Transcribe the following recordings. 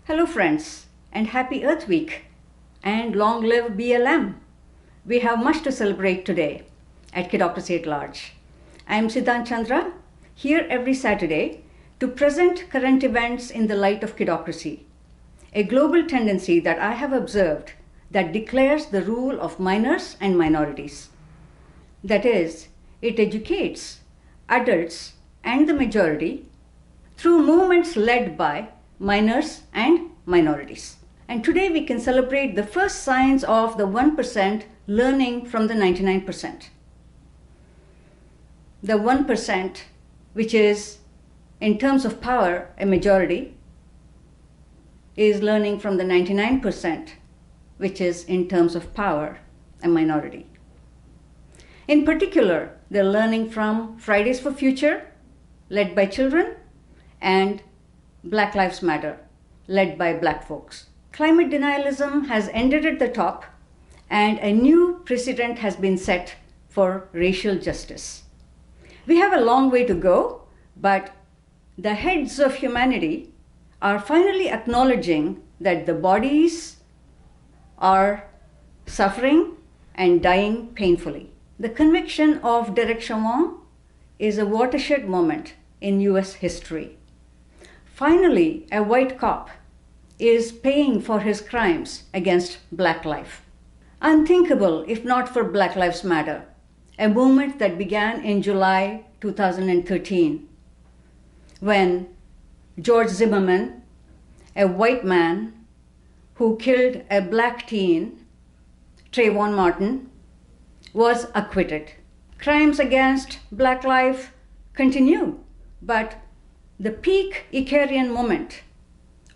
Hello friends, and happy Earth Week, and long live BLM. We have much to celebrate today at Kidocracy at Large. I am Siddhan Chandra, here every Saturday to present current events in the light of kidocracy, a global tendency that I have observed that declares the rule of minors and minorities. That is, it educates adults and the majority through movements led by minors and minorities. And today we can celebrate the first signs of the 1% learning from the 99%. The 1%, which is in terms of power a majority, is learning from the 99%, which is in terms of power a minority. In particular, they're learning from Fridays for Future, led by children, and Black Lives Matter, led by Black folks. Climate denialism has ended at the top, and a new precedent has been set for racial justice. We have a long way to go, but the heads of humanity are finally acknowledging that the bodies are suffering and dying painfully. The conviction of Derek Chauvin is a watershed moment in US history. Finally, a white cop is paying for his crimes against Black life. Unthinkable if not for Black Lives Matter, a movement that began in July 2013, when George Zimmerman, a white man who killed a black teen, Trayvon Martin, was acquitted. Crimes against Black life continue, but the peak Icarian moment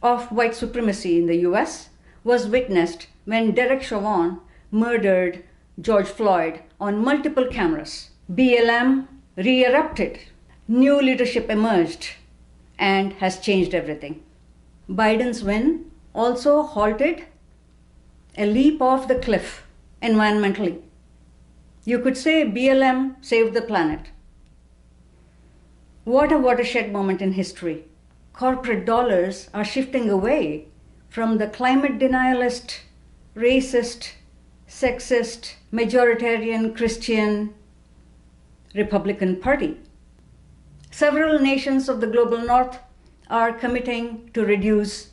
of white supremacy in the US was witnessed when Derek Chauvin murdered George Floyd on multiple cameras. BLM re-erupted, new leadership emerged, and has changed everything. Biden's win also halted a leap off the cliff environmentally. You could say BLM saved the planet. What a watershed moment in history. Corporate dollars are shifting away from the climate denialist, racist, sexist, majoritarian Christian Republican Party. Several nations of the global north are committing to reduce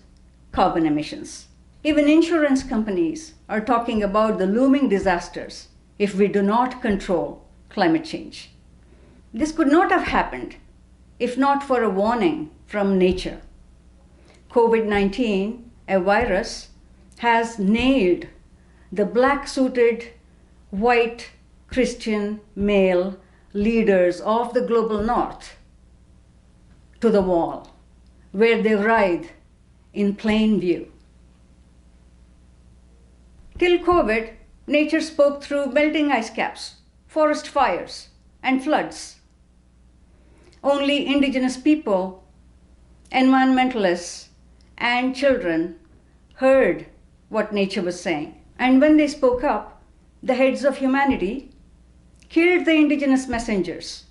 carbon emissions. Even insurance companies are talking about the looming disasters if we do not control climate change. This could not have happened if not for a warning from nature. COVID-19, a virus, has nailed the black-suited, white, Christian, male leaders of the global north to the wall, where they writhe in plain view. Till COVID, nature spoke through melting ice caps, forest fires, and floods. Only indigenous people, environmentalists, and children heard what nature was saying. And when they spoke up, the heads of humanity killed the indigenous messengers,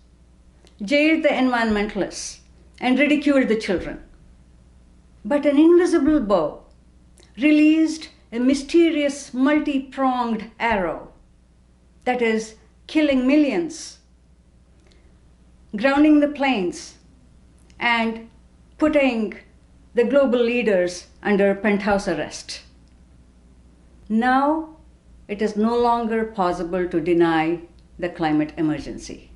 jailed the environmentalists, and ridiculed the children. But an invisible bow released a mysterious multi-pronged arrow that is killing millions, grounding the plains, and putting the global leaders under penthouse arrest. Now, it is no longer possible to deny the climate emergency.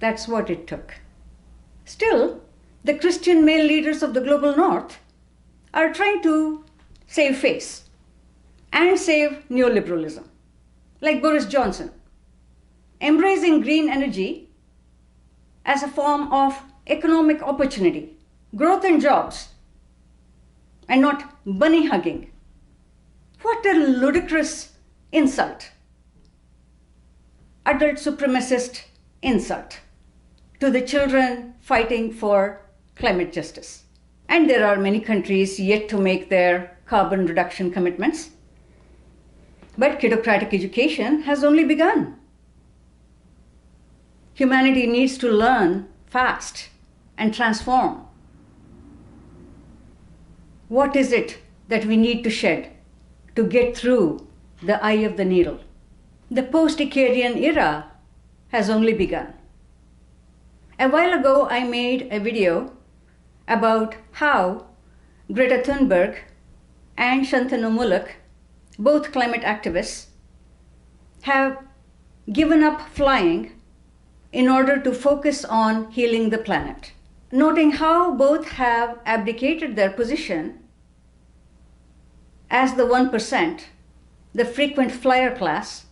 That's what it took. Still, the Christian male leaders of the global north are trying to save face and save neoliberalism, like Boris Johnson, embracing green energy as a form of economic opportunity, growth and jobs, and not bunny hugging. What a ludicrous insult, adult supremacist insult to the children fighting for climate justice. And there are many countries yet to make their carbon reduction commitments. But kidocratic education has only begun. Humanity needs to learn fast and transform. What is it that we need to shed to get through the eye of the needle? The Post Icarian era has only begun. A while ago, I made a video about how Greta Thunberg and Shantanu Muluk, both climate activists, have given up flying in order to focus on healing the planet. Noting how both have abdicated their position as the 1%, the frequent flyer class,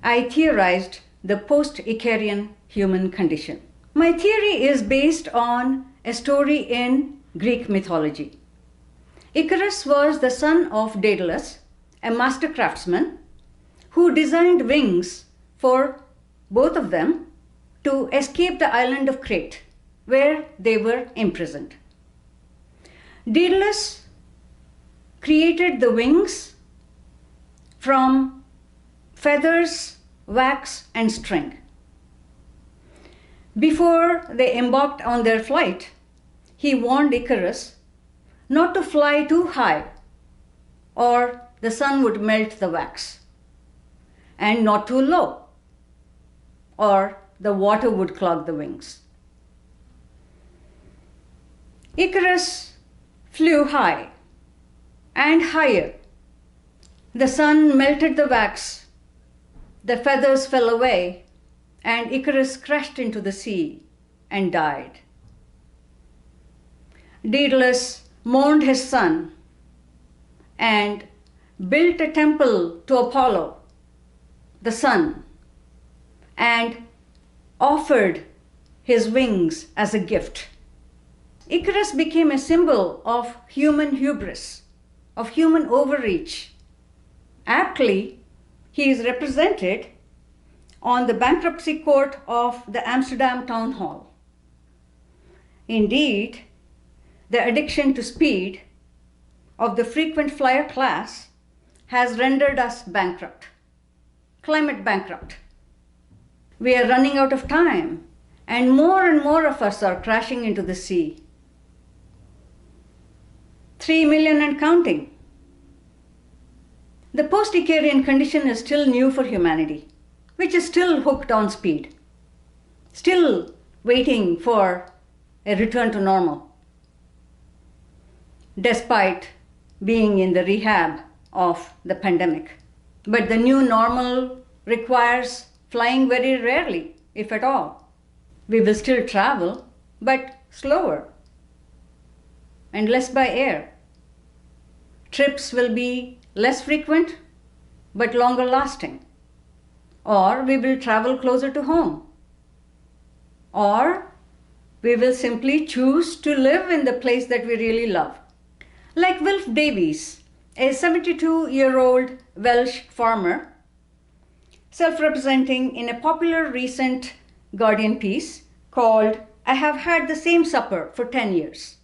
I theorized the post-Icarian human condition. My theory is based on a story in Greek mythology. Icarus was the son of Daedelus, a master craftsman, who designed wings for both of them to escape the island of Crete, where they were imprisoned. Daedalus created the wings from feathers, wax, and string. Before they embarked on their flight, he warned Icarus not to fly too high or the sun would melt the wax, and not too low or the water would clog the wings. Icarus flew high and higher. The sun melted the wax, the feathers fell away, and Icarus crashed into the sea and died. Daedalus mourned his son and built a temple to Apollo, the sun, and offered his wings as a gift. Icarus became a symbol of human hubris, of human overreach. Aptly, he is represented on the bankruptcy court of the Amsterdam Town Hall. Indeed, the addiction to speed of the frequent flyer class has rendered us bankrupt, climate bankrupt. We are running out of time, and more of us are crashing into the sea. 3 million and counting. The post-Icarian condition is still new for humanity, which is still hooked on speed, still waiting for a return to normal, despite being in the rehab of the pandemic. But the new normal requires flying very rarely, if at all. We will still travel, but slower and less by air. Trips will be less frequent, but longer lasting. Or we will travel closer to home. Or we will simply choose to live in the place that we really love. Like Wilf Davies, a 72-year-old Welsh farmer, self-representing in a popular recent Guardian piece called "I Have Had the Same Supper for 10 Years."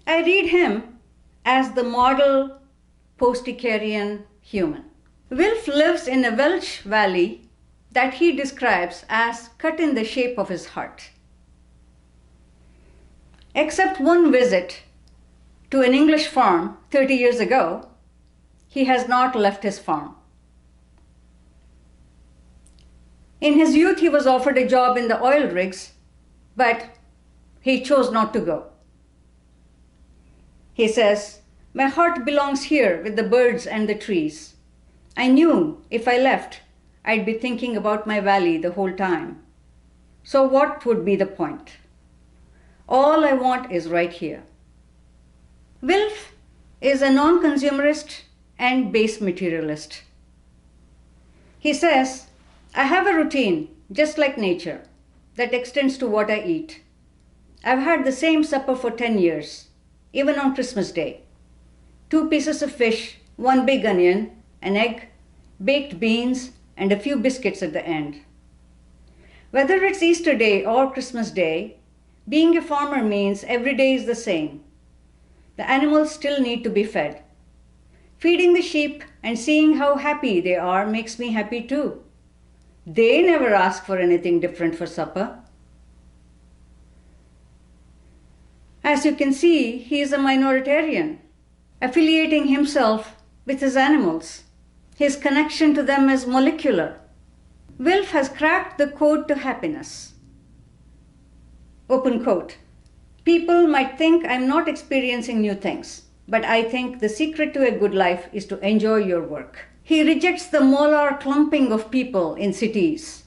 I read him as the model post-Icarian human. Wilf lives in a Welsh valley that he describes as cut in the shape of his heart. Except one visit to an English farm 30 years ago, he has not left his farm. In his youth, he was offered a job in the oil rigs, but he chose not to go. He says, "My heart belongs here with the birds and the trees. I knew if I left, I'd be thinking about my valley the whole time. So what would be the point? All I want is right here." Wilf is a non-consumerist and base materialist. He says, "I have a routine, just like nature, that extends to what I eat. I've had the same supper for 10 years, even on Christmas Day. 2 pieces of fish, 1 big onion, an egg, baked beans, and a few biscuits at the end. Whether it's Easter Day or Christmas Day, being a farmer means every day is the same. The animals still need to be fed. Feeding the sheep and seeing how happy they are makes me happy too. They never ask for anything different for supper." As you can see, he is a minoritarian, affiliating himself with his animals. His connection to them is molecular. Wilf has cracked the code to happiness. Open quote. People might think I'm not experiencing new things, but I think the secret to a good life is to enjoy your work. He rejects the molar clumping of people in cities.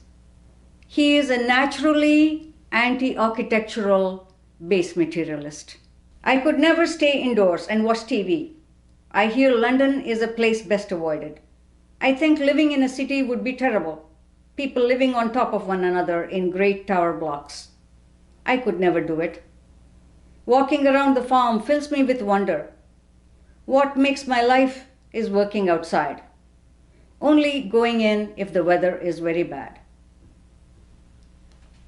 He is a naturally anti-architectural base materialist. I could never stay indoors and watch TV. I hear London is a place best avoided. I think living in a city would be terrible. People living on top of one another in great tower blocks. I could never do it. Walking around the farm fills me with wonder. What makes my life is working outside. Only going in if the weather is very bad.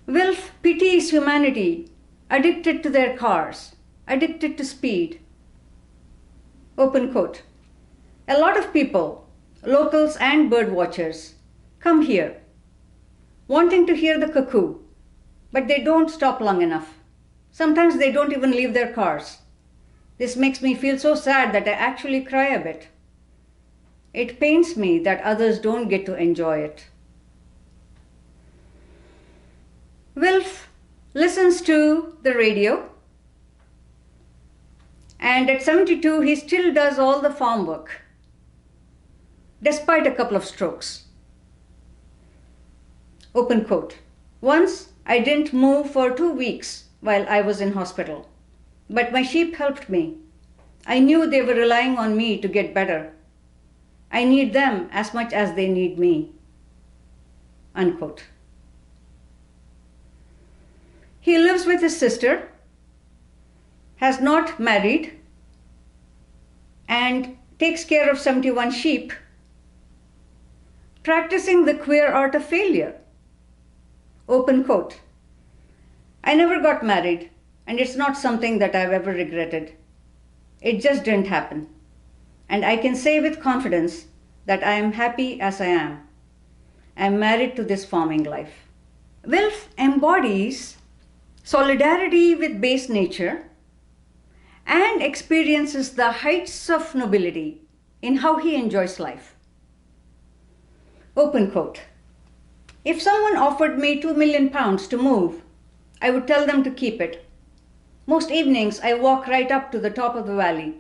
Wilf pities humanity, addicted to their cars, addicted to speed. Open quote. A lot of people, locals and bird watchers, come here, wanting to hear the cuckoo, but they don't stop long enough. Sometimes they don't even leave their cars. This makes me feel so sad that I actually cry a bit. It pains me that others don't get to enjoy it. Wilf listens to the radio, and at 72 he still does all the farm work, despite a couple of strokes. Open quote. Once I didn't move for 2 weeks while I was in hospital, but my sheep helped me. I knew they were relying on me to get better. I need them as much as they need me. Unquote. He lives with his sister, has not married, and takes care of 71 sheep, practicing the queer art of failure. Open quote. I never got married, and it's not something that I've ever regretted. It just didn't happen. And I can say with confidence that I am happy as I am. I am married to this farming life. Wilf embodies solidarity with base nature and experiences the heights of nobility in how he enjoys life. Open quote. If someone offered me £2 million to move, I would tell them to keep it. Most evenings I walk right up to the top of the valley.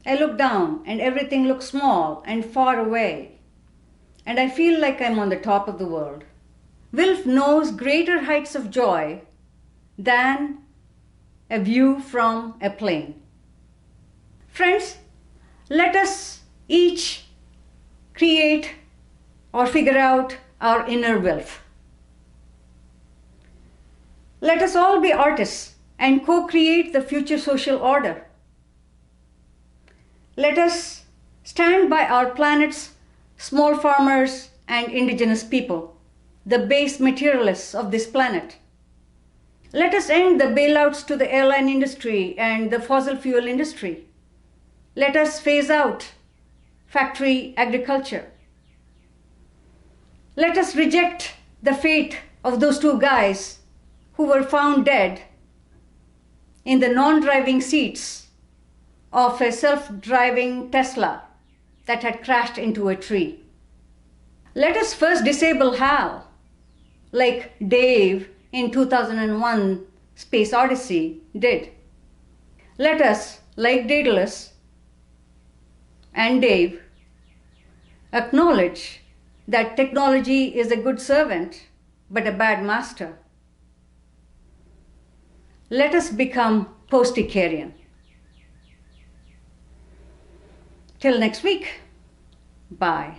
I look down and everything looks small and far away, and I feel like I'm on the top of the world. Wilf knows greater heights of joy than a view from a plane. Friends, let us each create or figure out our inner Wilf. Let us all be artists and co-create the future social order. Let us stand by our planet's small farmers and indigenous people, the base materialists of this planet. Let us end the bailouts to the airline industry and the fossil fuel industry. Let us phase out factory agriculture. Let us reject the fate of those 2 guys who were found dead in the non-driving seats of a self-driving Tesla that had crashed into a tree. Let us first disable HAL, like Dave in 2001 Space Odyssey did. Let us, like Daedelus and Dave, acknowledge that technology is a good servant but a bad master. Let us become Post Icarian. Till next week, bye.